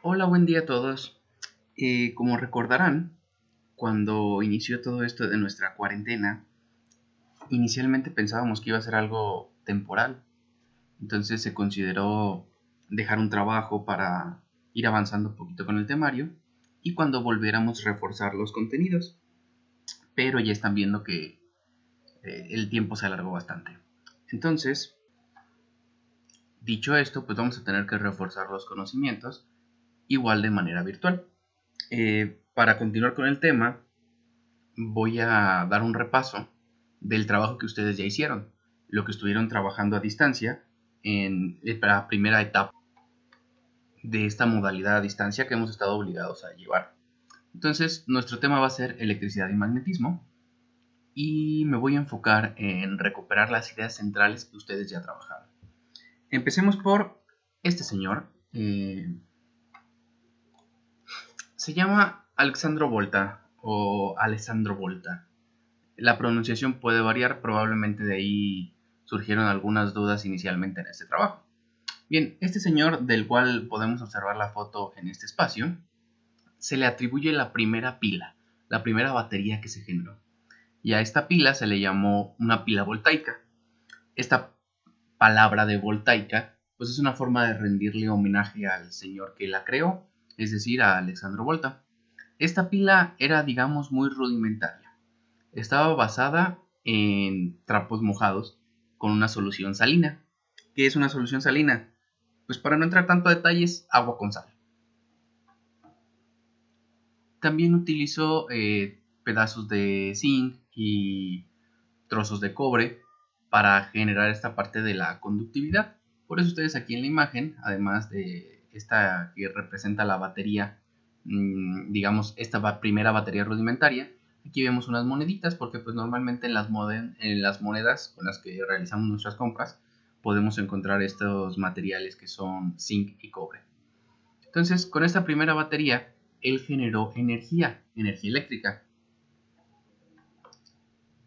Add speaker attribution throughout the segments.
Speaker 1: Hola, buen día a todos. Como recordarán, cuando inició todo esto de nuestra cuarentena, inicialmente pensábamos que iba a ser algo temporal. Entonces se consideró dejar un trabajo para ir avanzando un poquito con el temario y cuando volviéramos reforzar los contenidos. Pero ya están viendo que el tiempo se alargó bastante. Entonces, dicho esto, pues vamos a tener que reforzar los conocimientos igual de manera virtual. Para continuar con el tema, voy a dar un repaso del trabajo que ustedes ya hicieron, lo que estuvieron trabajando a distancia en la primera etapa de esta modalidad a distancia que hemos estado obligados a llevar. Entonces, nuestro tema va a ser electricidad y magnetismo y me voy a enfocar en recuperar las ideas centrales que ustedes ya trabajaron. Empecemos por este señor. Se llama Alexandro Volta o Alessandro Volta. La pronunciación puede variar, probablemente de ahí surgieron algunas dudas inicialmente en este trabajo. Bien, este señor, del cual podemos observar la foto en este espacio, se le atribuye la primera pila, la primera batería que se generó. Y a esta pila se le llamó una pila voltaica. Esta palabra de voltaica, pues es una forma de rendirle homenaje al señor que la creó, es decir, a Alessandro Volta. Esta pila era, digamos, muy rudimentaria. Estaba basada en trapos mojados con una solución salina. ¿Qué es una solución salina? Pues para no entrar tanto a detalles, agua con sal. También utilizó pedazos de zinc y trozos de cobre para generar esta parte de la conductividad. Por eso ustedes aquí en la imagen, además de esta que representa la batería, digamos esta primera batería rudimentaria, aquí vemos unas moneditas porque pues normalmente en las monedas con las que realizamos nuestras compras podemos encontrar estos materiales que son zinc y cobre. Entonces con esta primera batería él generó energía eléctrica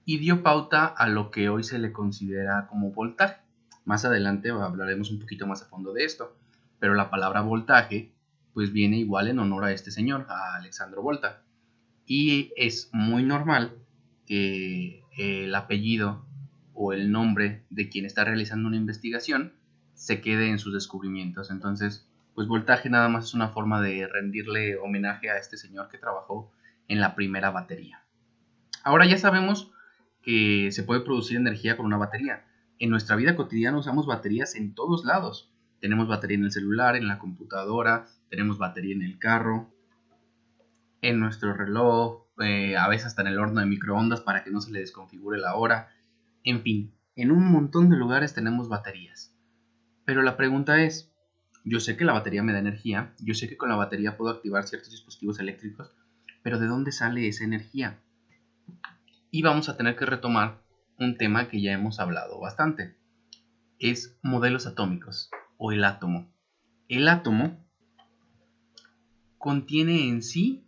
Speaker 1: y dio pauta a lo que hoy se le considera como voltaje. Más adelante hablaremos un poquito más a fondo de esto, pero la palabra voltaje pues viene igual en honor a este señor, a Alessandro Volta, y es muy normal que el apellido o el nombre de quien está realizando una investigación se quede en sus descubrimientos. Entonces, pues voltaje nada más es una forma de rendirle homenaje a este señor que trabajó en la primera batería. Ahora ya sabemos que se puede producir energía con una batería. En nuestra vida cotidiana usamos baterías en todos lados. Tenemos batería en el celular, en la computadora, tenemos batería en el carro, en nuestro reloj, a veces hasta en el horno de microondas para que no se le desconfigure la hora. En fin, en un montón de lugares tenemos baterías. Pero la pregunta es, yo sé que la batería me da energía, yo sé que con la batería puedo activar ciertos dispositivos eléctricos, pero ¿de dónde sale esa energía? Y vamos a tener que retomar un tema que ya hemos hablado bastante. Es modelos atómicos o el átomo. El átomo contiene en sí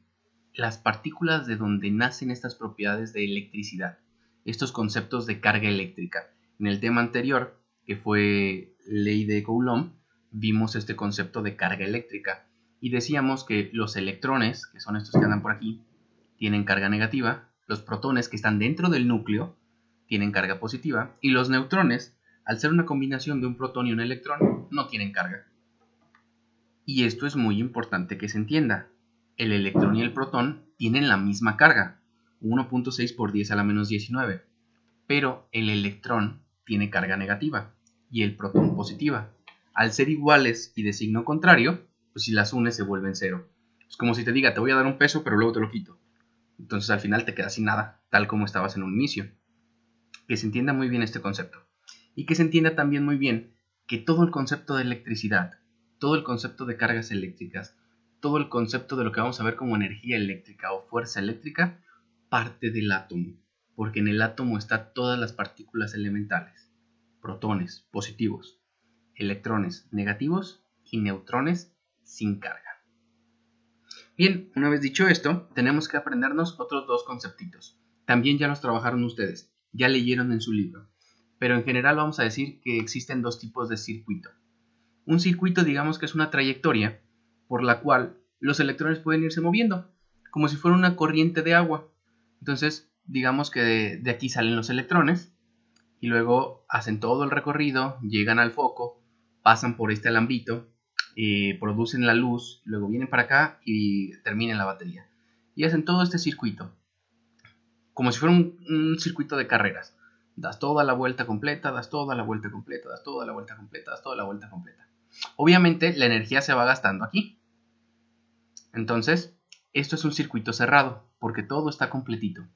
Speaker 1: las partículas de donde nacen estas propiedades de electricidad, estos conceptos de carga eléctrica. En el tema anterior, que fue ley de Coulomb, vimos este concepto de carga eléctrica y decíamos que los electrones, que son estos que andan por aquí, tienen carga negativa, los protones que están dentro del núcleo tienen carga positiva y los neutrones, al ser una combinación de un protón y un electrón, no tienen carga. Y esto es muy importante que se entienda. El electrón y el protón tienen la misma carga, 1.6 por 10 a la menos 19, pero el electrón tiene carga negativa y el protón positiva. Al ser iguales y de signo contrario, pues si las unes se vuelven cero. Es como si te diga, te voy a dar un peso, pero luego te lo quito. Entonces al final te quedas sin nada, tal como estabas en un inicio. Que se entienda muy bien este concepto. Y que se entienda también muy bien que todo el concepto de electricidad, todo el concepto de cargas eléctricas, todo el concepto de lo que vamos a ver como energía eléctrica o fuerza eléctrica, parte del átomo. Porque en el átomo están todas las partículas elementales. Protones positivos, electrones negativos y neutrones sin carga. Bien, una vez dicho esto, tenemos que aprendernos otros dos conceptitos. También ya los trabajaron ustedes, ya leyeron en su libro. Pero en general vamos a decir que existen dos tipos de circuito. Un circuito digamos que es una trayectoria por la cual los electrones pueden irse moviendo, como si fuera una corriente de agua. Entonces, digamos que de aquí salen los electrones y luego hacen todo el recorrido, llegan al foco, pasan por este alambito, producen la luz, luego vienen para acá y terminan la batería. Y hacen todo este circuito, como si fuera un circuito de carreras. Das toda la vuelta completa, das toda la vuelta completa, das toda la vuelta completa, das toda la vuelta completa. Obviamente la energía se va gastando aquí. Entonces, esto es un circuito cerrado, porque todo está completito.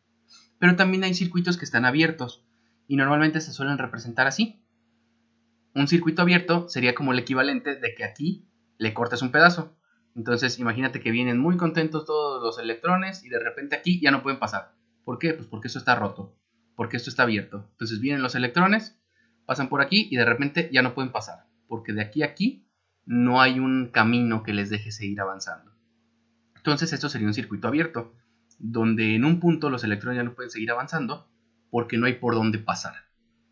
Speaker 1: Pero también hay circuitos que están abiertos, y normalmente se suelen representar así. Un circuito abierto sería como el equivalente de que aquí le cortas un pedazo. Entonces, imagínate que vienen muy contentos todos los electrones y de repente aquí ya no pueden pasar. ¿Por qué? Pues porque esto está roto, porque esto está abierto. Entonces vienen los electrones, pasan por aquí y de repente ya no pueden pasar, porque de aquí a aquí no hay un camino que les deje seguir avanzando. Entonces esto sería un circuito abierto, donde en un punto los electrones ya no pueden seguir avanzando porque no hay por dónde pasar,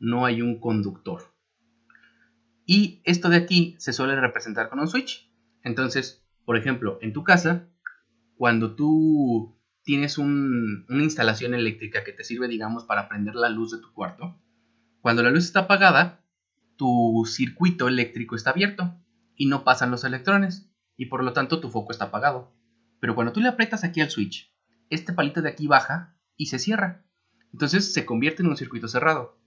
Speaker 1: no hay un conductor. Y esto de aquí se suele representar con un switch. Entonces, por ejemplo, en tu casa, cuando tú tienes una instalación eléctrica que te sirve, digamos, para prender la luz de tu cuarto, cuando la luz está apagada, tu circuito eléctrico está abierto y no pasan los electrones y por lo tanto tu foco está apagado. Pero cuando tú le aprietas aquí al switch, este palito de aquí baja y se cierra. Entonces se convierte en un circuito cerrado.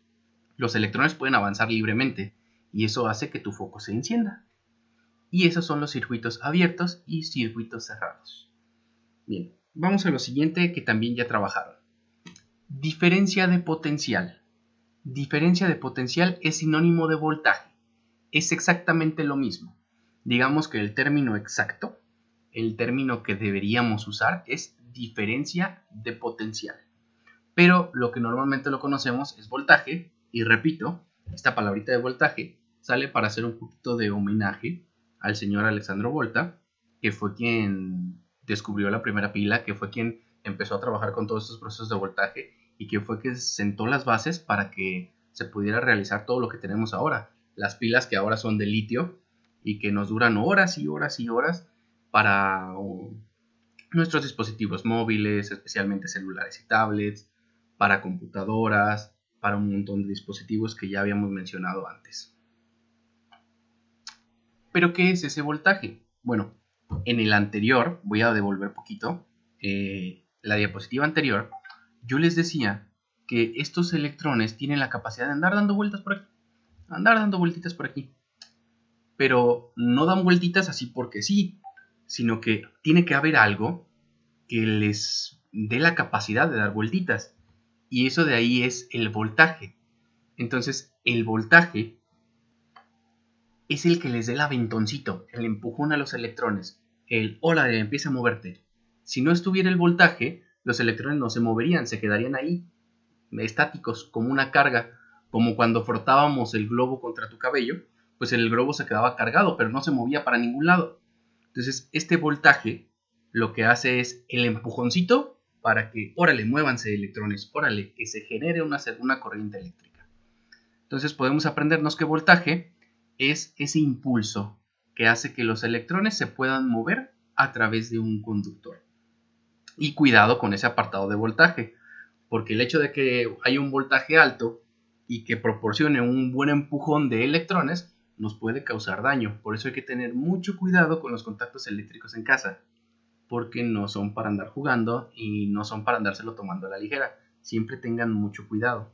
Speaker 1: Los electrones pueden avanzar libremente y eso hace que tu foco se encienda. Y esos son los circuitos abiertos y circuitos cerrados. Bien, vamos a lo siguiente que también ya trabajaron. Diferencia de potencial. Diferencia de potencial es sinónimo de voltaje. Es exactamente lo mismo. Digamos que el término exacto, el término que deberíamos usar es diferencia de potencial. Pero lo que normalmente lo conocemos es voltaje. Y repito, esta palabrita de voltaje sale para hacer un poquito de homenaje al señor Alessandro Volta, que fue quien descubrió la primera pila, que fue quien empezó a trabajar con todos estos procesos de voltaje y que fue quien sentó las bases para que se pudiera realizar todo lo que tenemos ahora. Las pilas que ahora son de litio y que nos duran horas y horas y horas para nuestros dispositivos móviles, especialmente celulares y tablets, para computadoras, para un montón de dispositivos que ya habíamos mencionado antes. ¿Pero qué es ese voltaje? Bueno, en el anterior, voy a devolver poquito, la diapositiva anterior, yo les decía que estos electrones tienen la capacidad de andar dando vueltas por aquí, andar dando vueltitas por aquí. Pero no dan vueltitas así porque sí, sino que tiene que haber algo que les dé la capacidad de dar vueltitas. Y eso de ahí es el voltaje. Entonces, el voltaje es el que les dé el aventoncito, el empujón a los electrones, el hola, empieza a moverte. Si no estuviera el voltaje, los electrones no se moverían, se quedarían ahí, estáticos, como una carga, como cuando frotábamos el globo contra tu cabello, pues el globo se quedaba cargado, pero no se movía para ningún lado. Entonces, este voltaje lo que hace es el empujoncito para que, órale, muévanse electrones, órale, que se genere una corriente eléctrica. Entonces podemos aprendernos que voltaje es ese impulso que hace que los electrones se puedan mover a través de un conductor. Y cuidado con ese apartado de voltaje, porque el hecho de que haya un voltaje alto y que proporcione un buen empujón de electrones nos puede causar daño. Por eso hay que tener mucho cuidado con los contactos eléctricos en casa, porque no son para andar jugando y no son para andárselo tomando a la ligera. Siempre tengan mucho cuidado.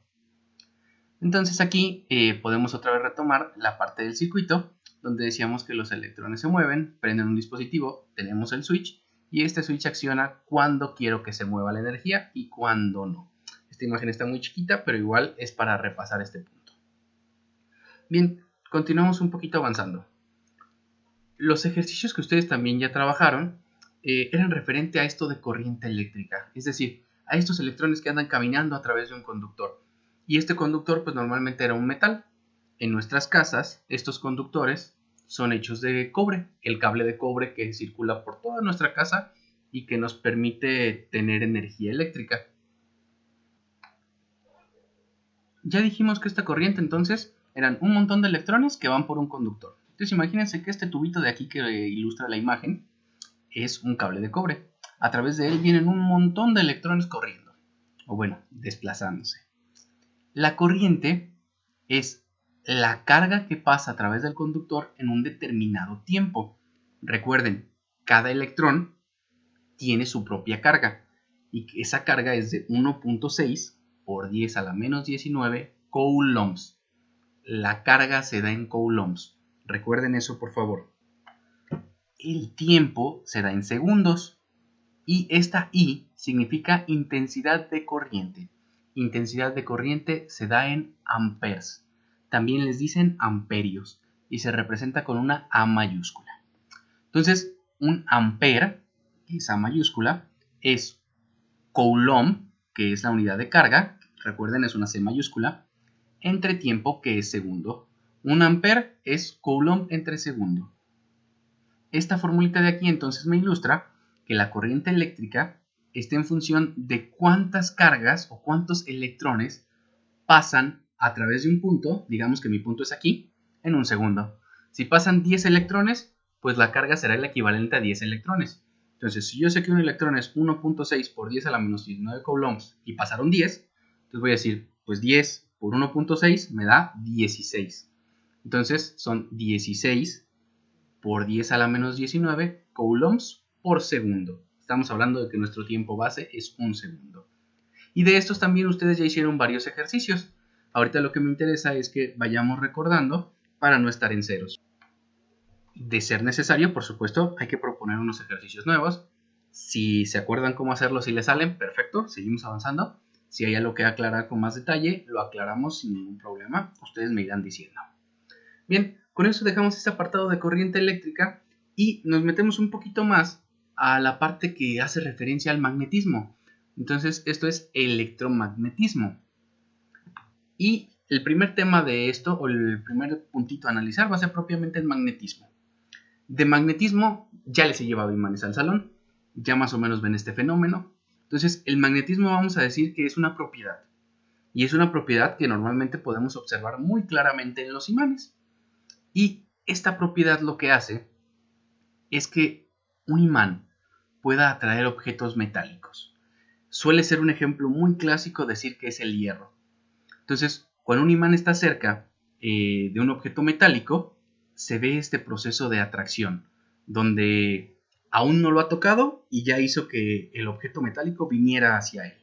Speaker 1: Entonces aquí podemos otra vez retomar la parte del circuito, donde decíamos que los electrones se mueven, prenden un dispositivo, tenemos el switch, y este switch acciona cuando quiero que se mueva la energía y cuando no. Esta imagen está muy chiquita, pero igual es para repasar este punto. Bien, continuamos un poquito avanzando. Los ejercicios que ustedes también ya trabajaron eran referente a esto de corriente eléctrica, es decir, a estos electrones que andan caminando a través de un conductor. Y este conductor pues normalmente era un metal. En nuestras casas estos conductores son hechos de cobre, el cable de cobre que circula por toda nuestra casa y que nos permite tener energía eléctrica. Ya dijimos que esta corriente entonces eran un montón de electrones que van por un conductor. Entonces imagínense que este tubito de aquí que ilustra la imagen es un cable de cobre. A través de él vienen un montón de electrones corriendo, o bueno, desplazándose. La corriente es la carga que pasa a través del conductor en un determinado tiempo. Recuerden, cada electrón tiene su propia carga y esa carga es de 1.6 por 10 a la menos 19 coulombs. La carga se da en coulombs. Recuerden eso, por favor. El tiempo se da en segundos y esta I significa intensidad de corriente. Intensidad de corriente se da en amperes. También les dicen amperios y se representa con una A mayúscula. Entonces, un ampere, que es A mayúscula, es coulomb, que es la unidad de carga, recuerden es una C mayúscula, entre tiempo, que es segundo. Un ampere es coulomb entre segundo. Esta formulita de aquí entonces me ilustra que la corriente eléctrica está en función de cuántas cargas o cuántos electrones pasan a través de un punto, digamos que mi punto es aquí, en un segundo. Si pasan 10 electrones, pues la carga será el equivalente a 10 electrones. Entonces, si yo sé que un electrón es 1.6 por 10 a la menos 19 coulombs y pasaron 10, entonces voy a decir, pues 10 por 1.6 me da 16. Entonces, son 16 por 10 a la menos 19 coulombs por segundo. Estamos hablando de que nuestro tiempo base es un segundo. Y de estos también ustedes ya hicieron varios ejercicios. Ahorita lo que me interesa es que vayamos recordando para no estar en ceros. De ser necesario, por supuesto, hay que proponer unos ejercicios nuevos. Si se acuerdan cómo hacerlos y les salen, perfecto, seguimos avanzando. Si hay algo que aclarar con más detalle, lo aclaramos sin ningún problema. Ustedes me irán diciendo. Bien, con eso dejamos este apartado de corriente eléctrica y nos metemos un poquito más a la parte que hace referencia al magnetismo. Entonces, esto es electromagnetismo. Y el primer tema de esto, o el primer puntito a analizar, va a ser propiamente el magnetismo. De magnetismo ya les he llevado imanes al salón, ya más o menos ven este fenómeno. Entonces, el magnetismo vamos a decir que es una propiedad. Y es una propiedad que normalmente podemos observar muy claramente en los imanes. Y esta propiedad lo que hace es que un imán pueda atraer objetos metálicos. Suele ser un ejemplo muy clásico decir que es el hierro. Entonces, cuando un imán está cerca de un objeto metálico, se ve este proceso de atracción, donde aún no lo ha tocado y ya hizo que el objeto metálico viniera hacia él.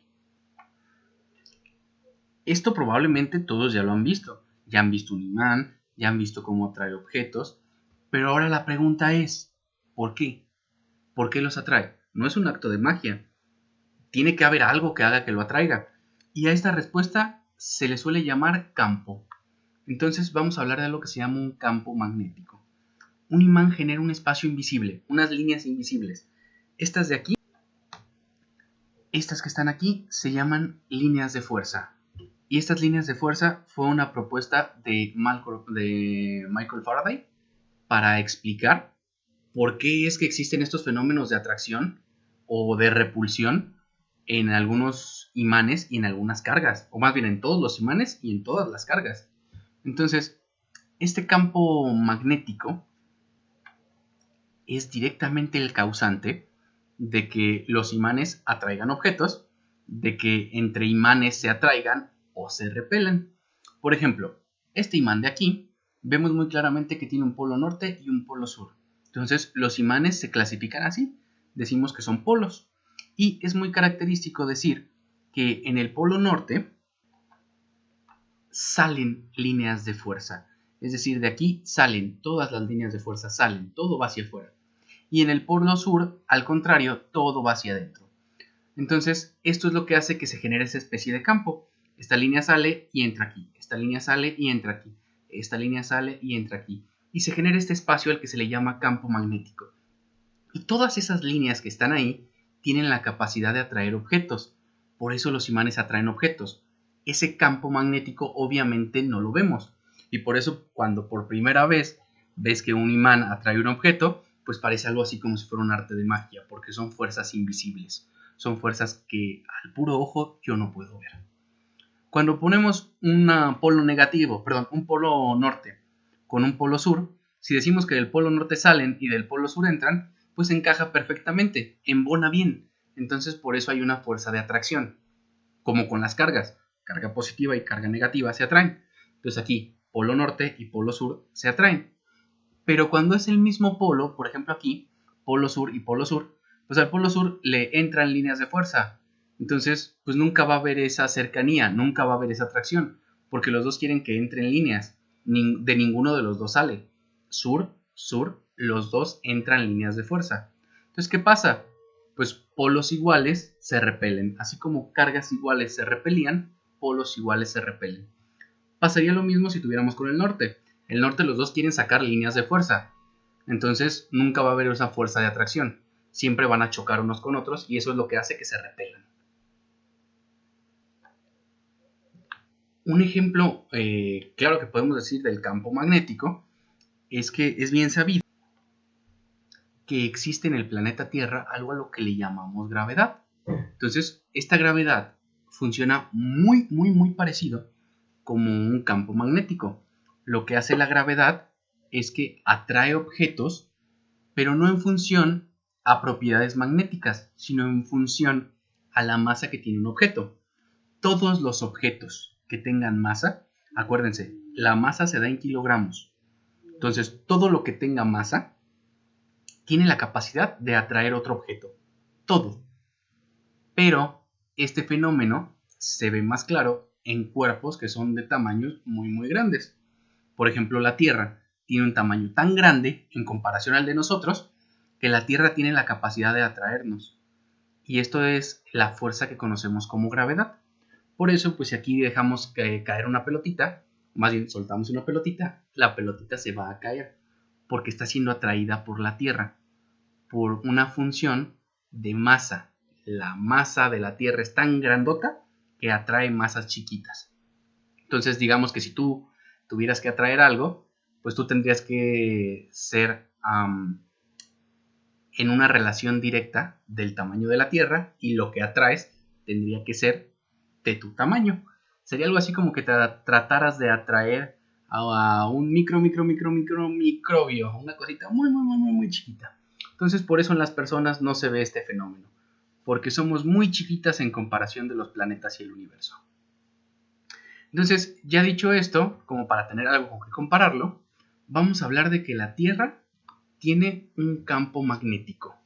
Speaker 1: Esto probablemente todos ya lo han visto. Ya han visto un imán, ya han visto cómo atrae objetos, pero ahora la pregunta es, ¿por qué? ¿Por qué los atrae? No es un acto de magia. Tiene que haber algo que haga que lo atraiga. Y a esta respuesta se le suele llamar campo. Entonces vamos a hablar de lo que se llama un campo magnético. Un imán genera un espacio invisible, unas líneas invisibles. Estas de aquí, estas que están aquí, se llaman líneas de fuerza. Y estas líneas de fuerza fue una propuesta de Michael Faraday para explicar por qué es que existen estos fenómenos de atracción o de repulsión en algunos imanes y en algunas cargas, o más bien en todos los imanes y en todas las cargas. Entonces, este campo magnético es directamente el causante de que los imanes atraigan objetos, de que entre imanes se atraigan o se repelan. Por ejemplo, este imán de aquí, vemos muy claramente que tiene un polo norte y un polo sur. Entonces, los imanes se clasifican así, decimos que son polos. Y es muy característico decir que en el polo norte salen líneas de fuerza. Es decir, de aquí salen todas las líneas de fuerza, salen, todo va hacia afuera. Y en el polo sur, al contrario, todo va hacia adentro. Entonces, esto es lo que hace que se genere esa especie de campo. Esta línea sale y entra aquí, esta línea sale y entra aquí, esta línea sale y entra aquí. Y se genera este espacio al que se le llama campo magnético. Y todas esas líneas que están ahí tienen la capacidad de atraer objetos. Por eso los imanes atraen objetos. Ese campo magnético obviamente no lo vemos. Y por eso cuando por primera vez ves que un imán atrae un objeto, pues parece algo así como si fuera un arte de magia, porque son fuerzas invisibles. Son fuerzas que al puro ojo yo no puedo ver. Cuando ponemos un polo negativo, un polo norte con un polo sur, Si decimos que del polo norte salen y del polo sur entran, pues encaja perfectamente, embona bien. Entonces por eso hay una fuerza de atracción. Como con las cargas, carga positiva y carga negativa se atraen. Entonces aquí, polo norte y polo sur se atraen. Pero cuando es el mismo polo, por ejemplo aquí, polo sur y polo sur, pues al polo sur le entran líneas de fuerza. Entonces, pues nunca va a haber esa cercanía, nunca va a haber esa atracción, porque los dos quieren que entren líneas. De ninguno de los dos sale. Sur, sur, los dos entran líneas de fuerza. Entonces, ¿qué pasa? Pues polos iguales se repelen. Así como cargas iguales se repelían, polos iguales se repelen. Pasaría lo mismo si tuviéramos con el norte. El norte los dos quieren sacar líneas de fuerza. Entonces nunca va a haber esa fuerza de atracción. Siempre van a chocar unos con otros y eso es lo que hace que se repelan. Un ejemplo claro que podemos decir del campo magnético es que es bien sabido que existe en el planeta Tierra algo a lo que le llamamos gravedad. Entonces, esta gravedad funciona muy parecido como un campo magnético. Lo que hace la gravedad es que atrae objetos, pero no en función a propiedades magnéticas, sino en función a la masa que tiene un objeto. Todos los objetos que tengan masa, acuérdense, la masa se da en kilogramos. Entonces, todo lo que tenga masa tiene la capacidad de atraer otro objeto. Todo. Pero este fenómeno se ve más claro en cuerpos que son de tamaños muy grandes. Por ejemplo, la Tierra tiene un tamaño tan grande en comparación al de nosotros que la Tierra tiene la capacidad de atraernos. Y esto es la fuerza que conocemos como gravedad. Por eso, pues si aquí dejamos caer una pelotita, más bien soltamos una pelotita, la pelotita se va a caer porque está siendo atraída por la Tierra, por una función de masa. La masa de la Tierra es tan grandota que atrae masas chiquitas. Entonces, digamos que si tú tuvieras que atraer algo, pues tú tendrías que ser en una relación directa del tamaño de la Tierra y lo que atraes tendría que ser de tu tamaño. Sería algo así como que trataras de atraer a un microbio, una cosita muy chiquita. Entonces, por eso en las personas no se ve este fenómeno, porque somos muy chiquitas en comparación de los planetas y el universo. Entonces, ya dicho esto, como para tener algo con que compararlo, vamos a hablar de que la Tierra tiene un campo magnético.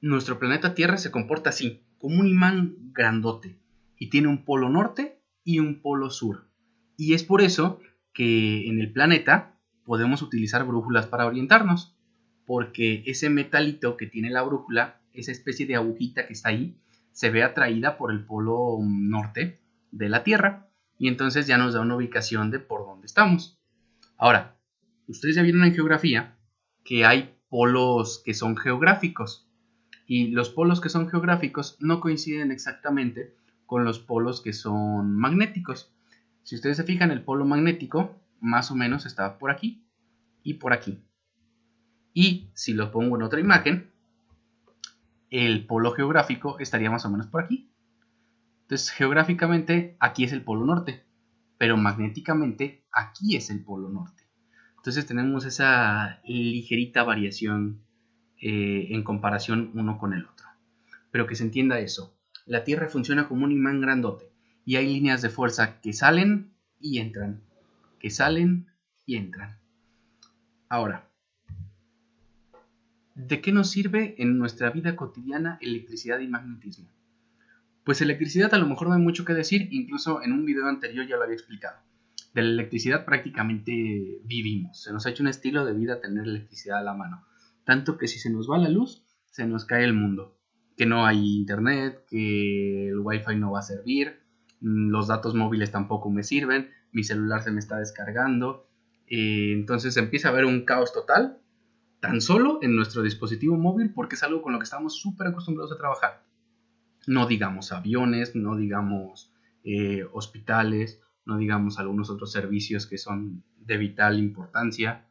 Speaker 1: Nuestro planeta Tierra se comporta así, como un imán grandote, y tiene un polo norte y un polo sur. Y es por eso que en el planeta podemos utilizar brújulas para orientarnos, porque ese metalito que tiene la brújula, esa especie de agujita que está ahí, se ve atraída por el polo norte de la Tierra, y entonces ya nos da una ubicación de por dónde estamos. Ahora, ustedes ya vieron en geografía que hay polos que son geográficos, y los polos que son geográficos no coinciden exactamente con los polos que son magnéticos. Si ustedes se fijan, el polo magnético más o menos está por aquí y por aquí. Y si lo pongo en otra imagen, el polo geográfico estaría más o menos por aquí. Entonces, geográficamente aquí es el polo norte, pero magnéticamente aquí es el polo norte. Entonces tenemos esa ligerita variación en comparación uno con el otro. Pero que se entienda eso. La Tierra funciona como un imán grandote y hay líneas de fuerza que salen y entran, que salen y entran. Ahora, ¿de qué nos sirve en nuestra vida cotidiana electricidad y magnetismo? Pues electricidad a lo mejor no hay mucho que decir, incluso en un video anterior ya lo había explicado. De la electricidad prácticamente vivimos, se nos ha hecho un estilo de vida tener electricidad a la mano. Tanto que si se nos va la luz, se nos cae el mundo. Que no hay internet, que el wifi no va a servir, los datos móviles tampoco me sirven, mi celular se me está descargando. Entonces empieza a haber un caos total, tan solo en nuestro dispositivo móvil, porque es algo con lo que estamos súper acostumbrados a trabajar. No digamos aviones, no digamos hospitales, no digamos algunos otros servicios que son de vital importancia.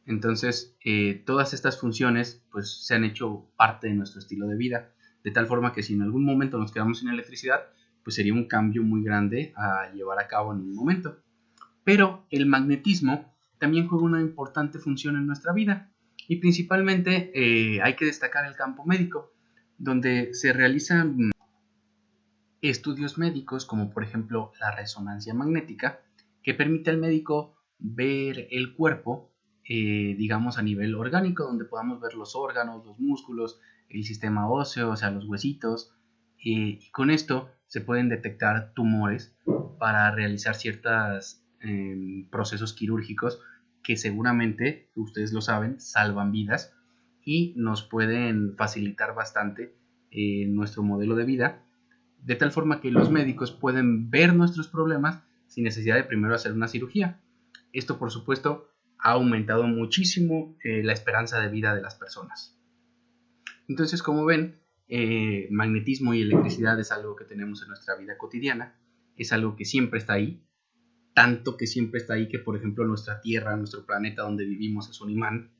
Speaker 1: Entonces, todas estas funciones pues se han hecho parte de nuestro estilo de vida, de tal forma que si en algún momento nos quedamos sin electricidad, pues sería un cambio muy grande a llevar a cabo en un momento. Pero el magnetismo también juega una importante función en nuestra vida. Y principalmente hay que destacar el campo médico, donde se realizan estudios médicos como por ejemplo la resonancia magnética, que permite al médico ver el cuerpo, digamos a nivel orgánico, donde podamos ver los órganos, los músculos, el sistema óseo, o sea, los huesitos, y con esto se pueden detectar tumores para realizar ciertos procesos quirúrgicos que seguramente, ustedes lo saben, salvan vidas y nos pueden facilitar bastante nuestro modelo de vida, de tal forma que los médicos pueden ver nuestros problemas sin necesidad de primero hacer una cirugía. Esto, por supuesto, ha aumentado muchísimo la esperanza de vida de las personas. Entonces, como ven, magnetismo y electricidad es algo que tenemos en nuestra vida cotidiana, es algo que siempre está ahí, tanto que siempre está ahí que, por ejemplo, nuestra Tierra, nuestro planeta donde vivimos es un imán,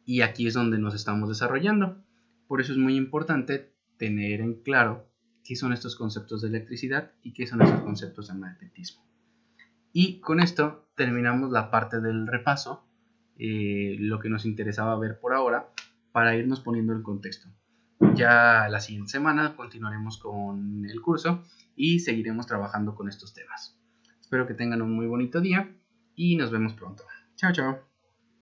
Speaker 1: y aquí es donde nos estamos desarrollando. Por eso es muy importante tener en claro qué son estos conceptos de electricidad y qué son estos conceptos de magnetismo. Y con esto terminamos la parte del repaso, lo que nos interesaba ver por ahora, para irnos poniendo en contexto. Ya la siguiente semana continuaremos con el curso y seguiremos trabajando con estos temas. Espero que tengan un muy bonito día y nos vemos pronto. Chao, chao.